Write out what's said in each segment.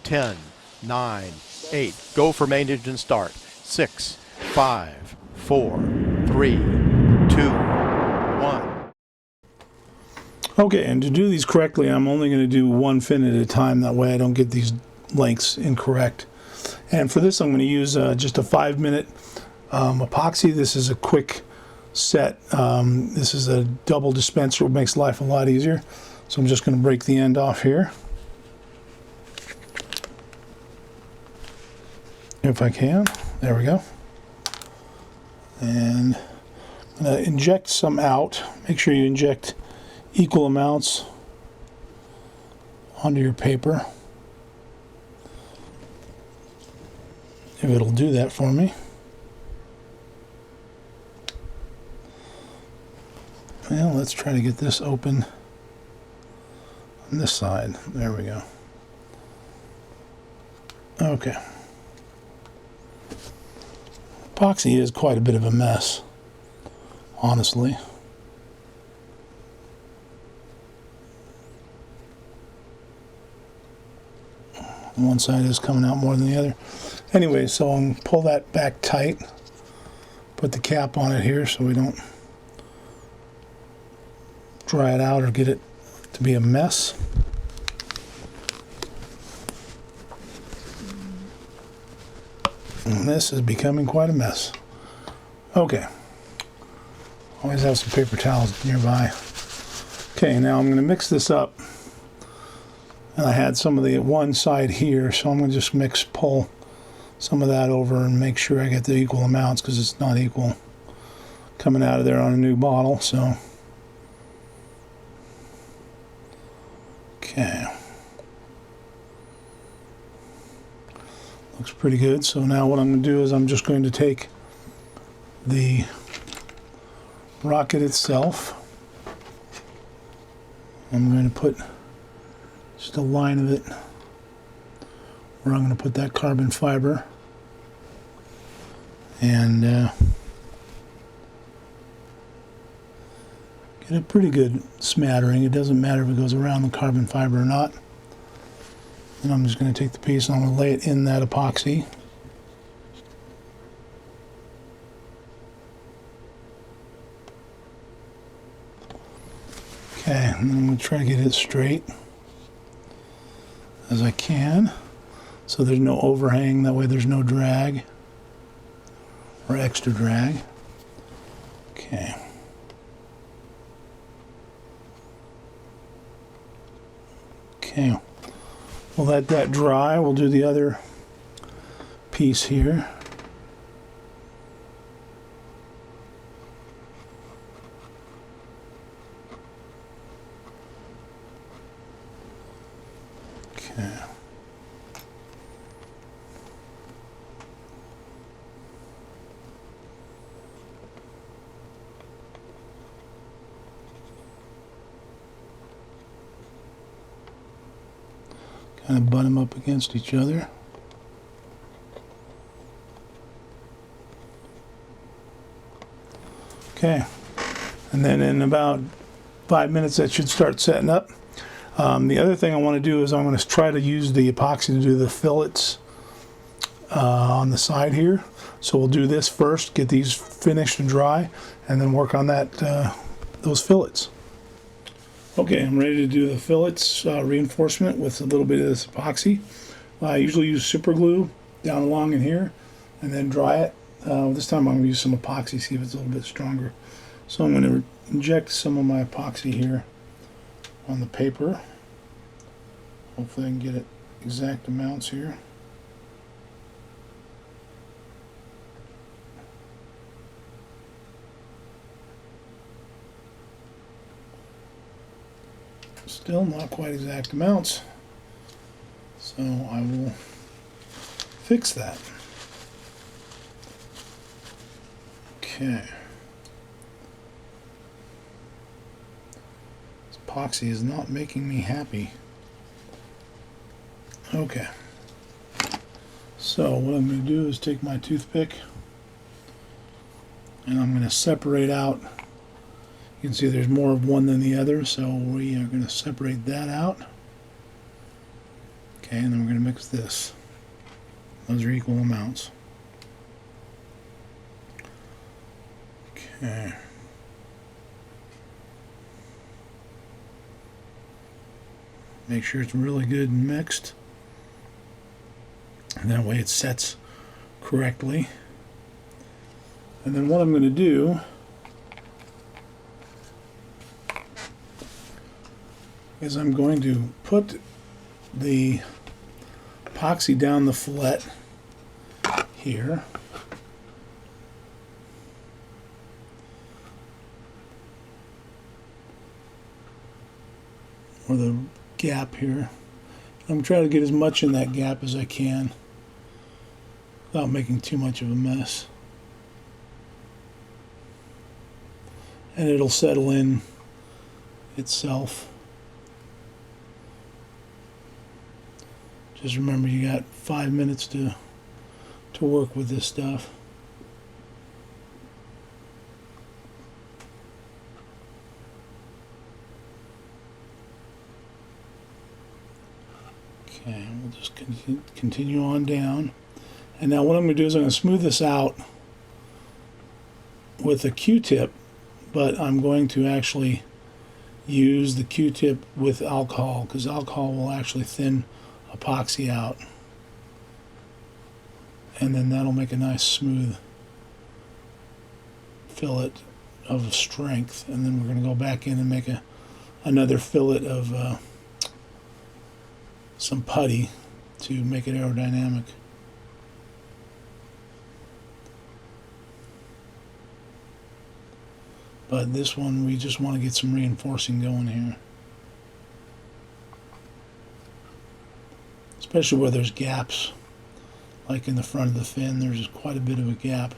10, 9, 8. Go for main engine start. 6, 5, 4, 3, 2, 1. Okay, and to do these correctly, I'm only going to do one fin at a time. That way I don't get these lengths incorrect. And for this, I'm going to use just a 5-minute epoxy. This is a quick set. This is a double dispenser, which makes life a lot easier. So I'm just going to break the end off here, if I can. There we go. And I'm going to inject some out. Make sure you inject equal amounts onto your paper, if it'll do that for me. Well, let's try to get this open on this side. There we go. Okay. Epoxy is quite a bit of a mess, honestly. One side is coming out more than the other. Anyway, so I'm going to pull that back tight, put the cap on it here so we don't dry it out or get it to be a mess. And this is becoming quite a mess. Okay. Always have some paper towels nearby. Okay, now I'm going to mix this up. And I had some of the one side here, so I'm going to just pull some of that over and make sure I get the equal amounts, because it's not equal coming out of there on a new bottle. So, okay. Looks pretty good. So now what I'm going to do is I'm just going to take the rocket itself. I'm going to put just a line of it where I'm going to put that carbon fiber, and get a pretty good smattering. It doesn't matter if it goes around the carbon fiber or not. And I'm just going to take the piece and I'm going to lay it in that epoxy. Okay, and then I'm going to try to get it straight as I can, so there's no overhang. That way there's no drag or extra drag. Okay. Okay. We'll let that dry. We'll do the other piece here. Okay. Kind of butt them up against each other. Okay, and then in about 5 minutes that should start setting up. The other thing I want to do is I'm going to try to use the epoxy to do the fillets on the side here. So we'll do this first, get these finished and dry, and then work on that those fillets. Okay, I'm ready to do the fillets reinforcement with a little bit of this epoxy. I usually use super glue down along in here and then dry it. This time I'm going to use some epoxy, see if it's a little bit stronger. So I'm going to inject some of my epoxy here on the paper. Hopefully I can get it exact amounts here. Still not quite exact amounts, so I will fix that. Okay. This epoxy is not making me happy. Okay. So what I'm going to do is take my toothpick and I'm going to separate out. You can see there's more of one than the other, so we are going to separate that out. Okay, and then we're going to mix this. Those are equal amounts. Okay. Make sure it's really good and mixed. And that way it sets correctly. And then what I'm going to do is I'm going to put the epoxy down the fillet here. Or the gap here. I'm trying to get as much in that gap as I can without making too much of a mess. And it'll settle in itself. Just remember, you got 5 minutes to work with this stuff. Okay, we'll just continue on down. And now what I'm going to do is I'm going to smooth this out with a Q-tip, but I'm going to actually use the Q-tip with alcohol, because alcohol will actually thin epoxy out. And then that'll make a nice smooth fillet of strength. And then we're going to go back in and make another fillet of some putty to make it aerodynamic. But this one, we just want to get some reinforcing going here. Especially where there's gaps, like in the front of the fin, there's quite a bit of a gap.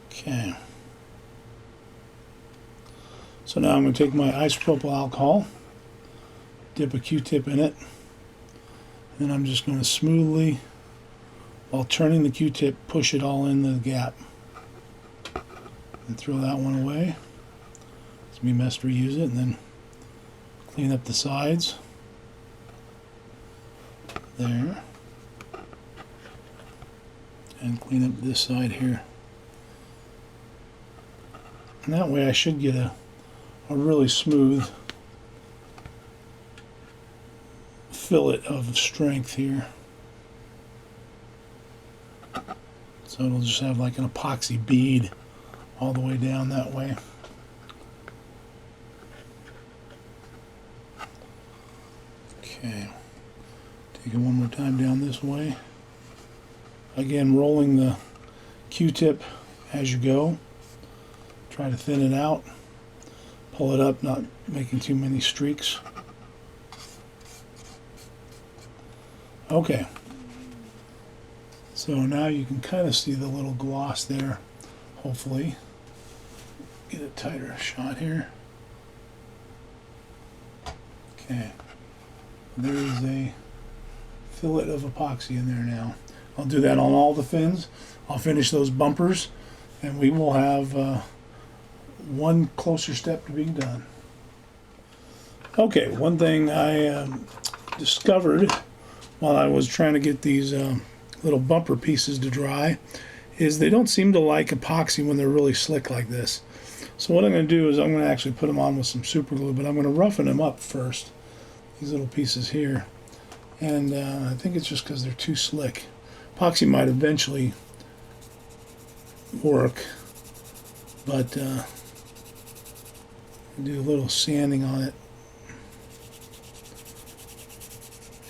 Okay. So now I'm going to take my isopropyl alcohol, dip a Q-tip in it, and I'm just going to smoothly, while turning the Q-tip, push it all in the gap. And throw that one away. It's going to be best to reuse it, and then clean up the sides. There. And clean up this side here. And that way I should get a really smooth fillet of strength here. So it'll just have like an epoxy bead all the way down that way. Okay. Take it one more time down this way. Again, rolling the Q-tip as you go. Try to thin it out. Pull it up, not making too many streaks. Okay. So now you can kind of see the little gloss there, hopefully. Get a tighter shot here. Okay. There is a fillet of epoxy in there now. I'll do that on all the fins. I'll finish those bumpers, and we will have one closer step to being done. Okay, one thing I discovered while I was trying to get these little bumper pieces to dry is they don't seem to like epoxy when they're really slick like this. So what I'm going to do is I'm going to actually put them on with some super glue, but I'm going to roughen them up first, these little pieces here. And I think it's just because they're too slick. Epoxy might eventually work, but do a little sanding on it.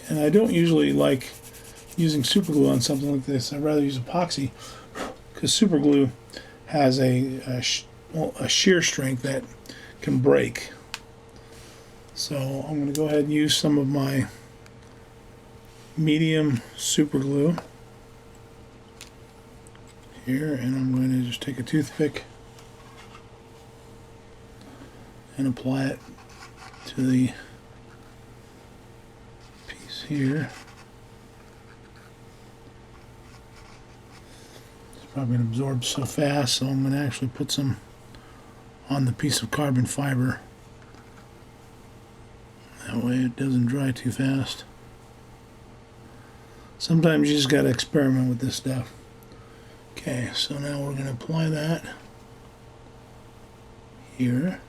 And I don't usually like using super glue on something like this. I'd rather use epoxy because super glue has a shear strength that can break. So I'm going to go ahead and use some of my medium super glue here, and I'm going to just take a toothpick and apply it to the piece here. It's probably going to absorb so fast, so I'm going to actually put some on the piece of carbon fiber. That way it doesn't dry too fast. Sometimes you just got to experiment with this stuff. Okay, so now we're going to apply that here.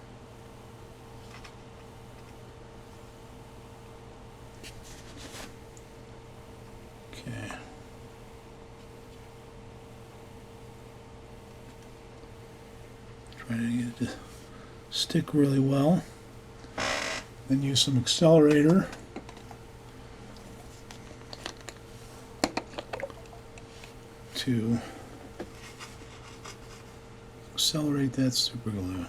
Okay. Try to get it to stick really well. Then use some accelerator. To accelerate that super glue.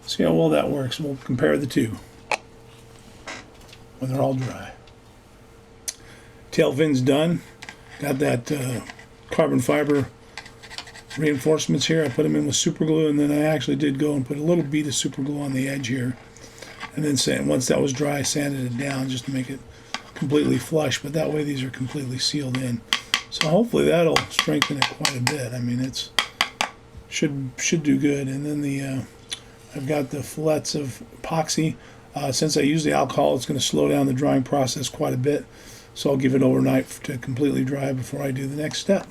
See how well that works. We'll compare the two when they're all dry. Tail fin's done. Got that carbon fiber reinforcements here. I put them in with super glue, and then I actually did go and put a little bead of super glue on the edge here, and then once that was dry, I sanded it down just to make it completely flush, but that way these are completely sealed in. So hopefully that'll strengthen it quite a bit. I mean, it's should do good. And then I've got the fillets of epoxy. Since I use the alcohol, it's going to slow down the drying process quite a bit. So I'll give it overnight to completely dry before I do the next step.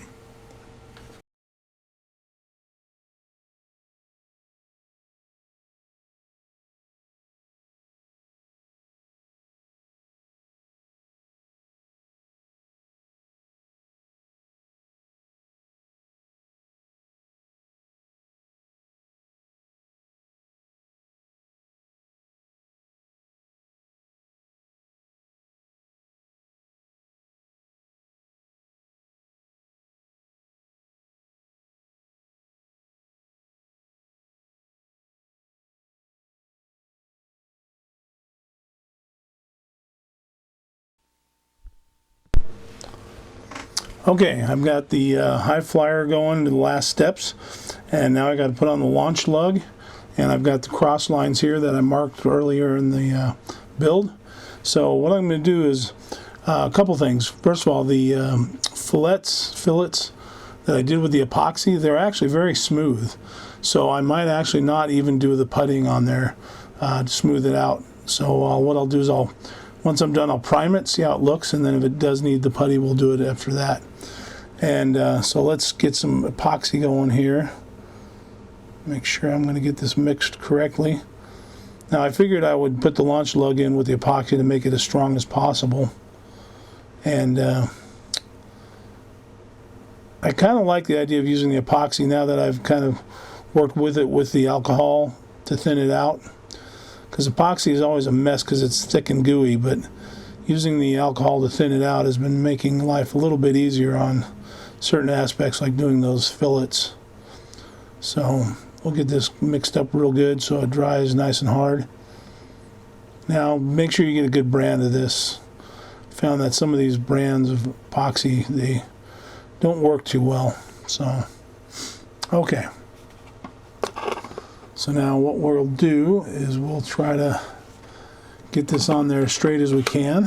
Okay, I've got the Hi Flier going to the last steps, and now I got to put on the launch lug, and I've got the cross lines here that I marked earlier in the build. So what I'm going to do is a couple things. First of all, the fillets that I did with the epoxy, they're actually very smooth. So I might actually not even do the putting on there to smooth it out. So what I'll do is once I'm done, I'll prime it, see how it looks, and then if it does need the putty, we'll do it after that. And so let's get some epoxy going here. Make sure I'm going to get this mixed correctly. Now I figured I would put the launch lug in with the epoxy to make it as strong as possible. And I kind of like the idea of using the epoxy now that I've kind of worked with it with the alcohol to thin it out. Because epoxy is always a mess because it's thick and gooey, but using the alcohol to thin it out has been making life a little bit easier on certain aspects, like doing those fillets. So we'll get this mixed up real good so it dries nice and hard. Now make sure you get a good brand of this. Found that some of these brands of epoxy, they don't work too well. So okay. So now what we'll do is we'll try to get this on there as straight as we can.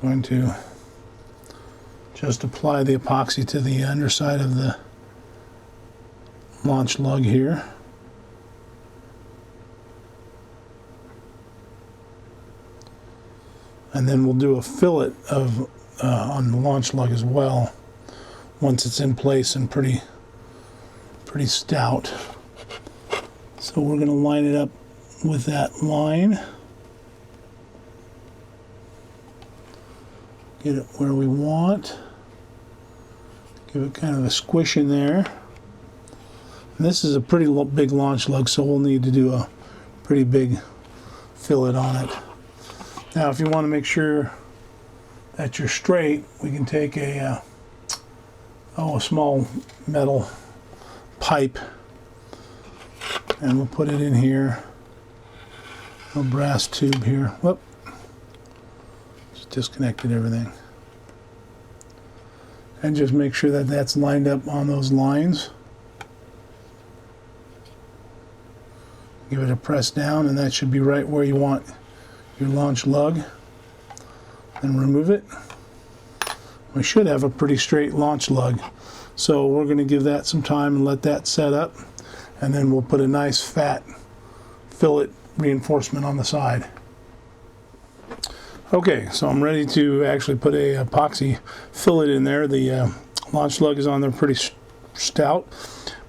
I'm going to just apply the epoxy to the underside of the launch lug here. And then we'll do a fillet of on the launch lug as well once it's in place and pretty stout. So we're going to line it up with that line. Get it where we want. Give it kind of a squish in there. And this is a pretty big launch lug, so we'll need to do a pretty big fillet on it. Now if you want to make sure that you're straight, we can take a small metal pipe and we'll put it in here. A brass tube here. Whoop. Just disconnected everything. And just make sure that that's lined up on those lines. Give it a press down, and that should be right where you want your launch lug. Then remove it. We should have a pretty straight launch lug. So we're going to give that some time and let that set up. And then we'll put a nice fat fillet reinforcement on the side. Okay, so I'm ready to actually put a epoxy fillet in there. The launch lug is on there pretty stout.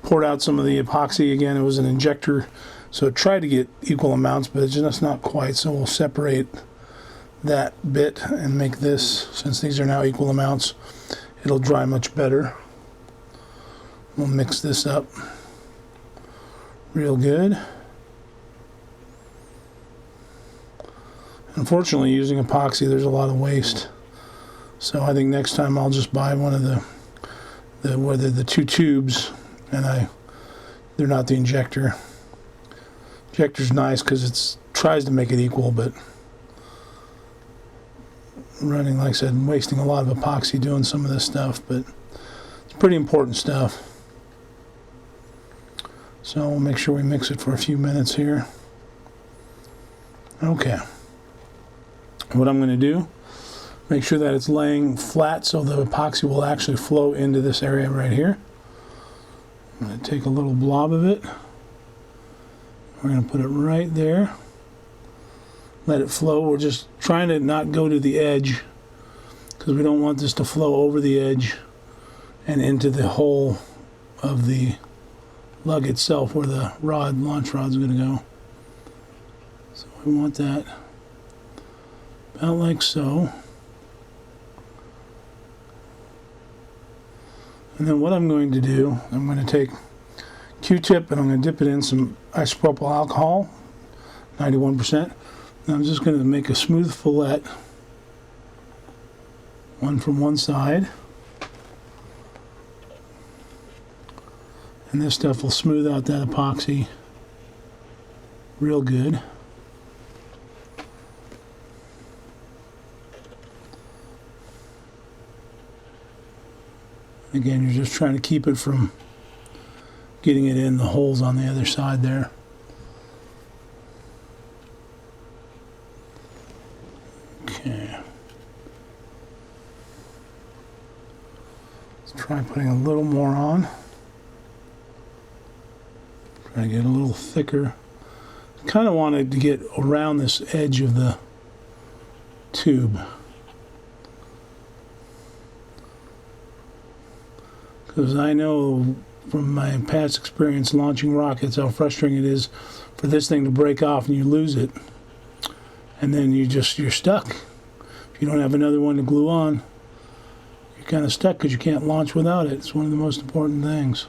Poured out some of the epoxy. Again, it was an injector, so it tried to get equal amounts, but it's just not quite. So we'll separate that bit and make this, since these are now equal amounts, it'll dry much better. We'll mix this up real good. Unfortunately, using epoxy, there's a lot of waste. So I think next time I'll just buy one of the two tubes, and they're not the injector. Injector's nice because it tries to make it equal, but running, like I said, wasting a lot of epoxy doing some of this stuff, but it's pretty important stuff. So we'll make sure we mix it for a few minutes here. Okay. What I'm going to do, make sure that it's laying flat so the epoxy will actually flow into this area right here. I'm going to take a little blob of it. We're going to put it right there. Let it flow. We're just trying to not go to the edge because we don't want this to flow over the edge and into the hole of the lug itself where the launch rod's going to go. So we want that about like so. And then what I'm going to do, I'm going to take Q-tip and I'm going to dip it in some isopropyl alcohol, 91%. And I'm just going to make a smooth fillet, one from one side. And this stuff will smooth out that epoxy real good. Again, you're just trying to keep it from getting it in the holes on the other side there. Okay. Let's try putting a little more on. Try to get a little thicker. Kind of wanted to get around this edge of the tube. Because I know from my past experience launching rockets how frustrating it is for this thing to break off and you lose it. And then you're stuck. If you don't have another one to glue on, you're kind of stuck because you can't launch without it. It's one of the most important things.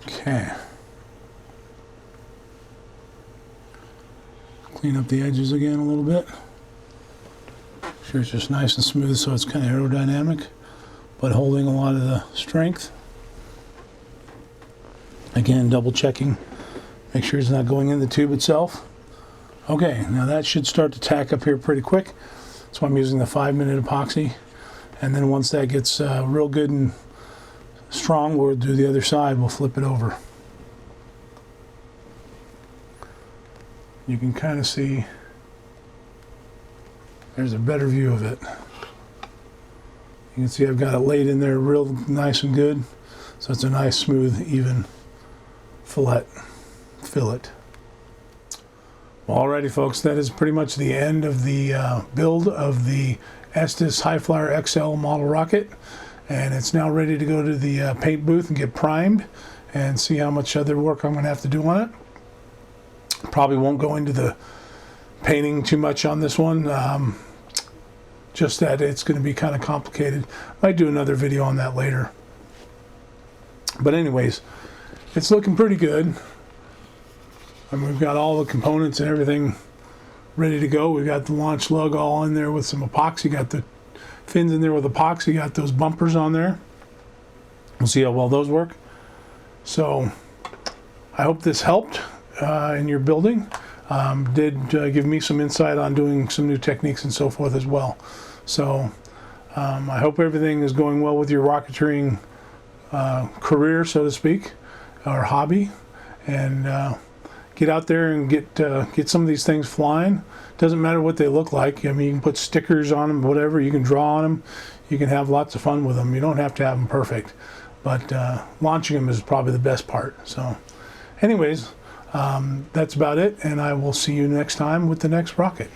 Okay. Clean up the edges again a little bit. Sure, it's just nice and smooth, so it's kind of aerodynamic, but holding a lot of the strength. Again, double checking, make sure it's not going in the tube itself. Okay, now that should start to tack up here pretty quick. That's why I'm using the 5-minute epoxy. And then once that gets real good and strong, we'll do the other side. We'll flip it over. You can kind of see there's a better view of it. You can see I've got it laid in there real nice and good. So it's a nice, smooth, even fillet. Well, alrighty folks, that is pretty much the end of the build of the Estes Hi Flier XL model rocket. And it's now ready to go to the paint booth and get primed and see how much other work I'm going to have to do on it. Probably won't go into the painting too much on this one, just that it's going to be kind of complicated. Might do another video on that later. But anyways, it's looking pretty good. I mean, we've got all the components and everything ready to go. We've got the launch lug all in there with some epoxy, got the fins in there with epoxy, got those bumpers on there. We'll see how well those work. So I hope this helped in your building. Did give me some insight on doing some new techniques and so forth as well. So I hope everything is going well with your rocketeering career, so to speak, or hobby, and get out there and get some of these things flying. Doesn't matter what they look like. I mean, you can put stickers on them, whatever. You can draw on them. You can have lots of fun with them. You don't have to have them perfect, but launching them is probably the best part. So anyways, That's about it, and I will see you next time with the next rocket.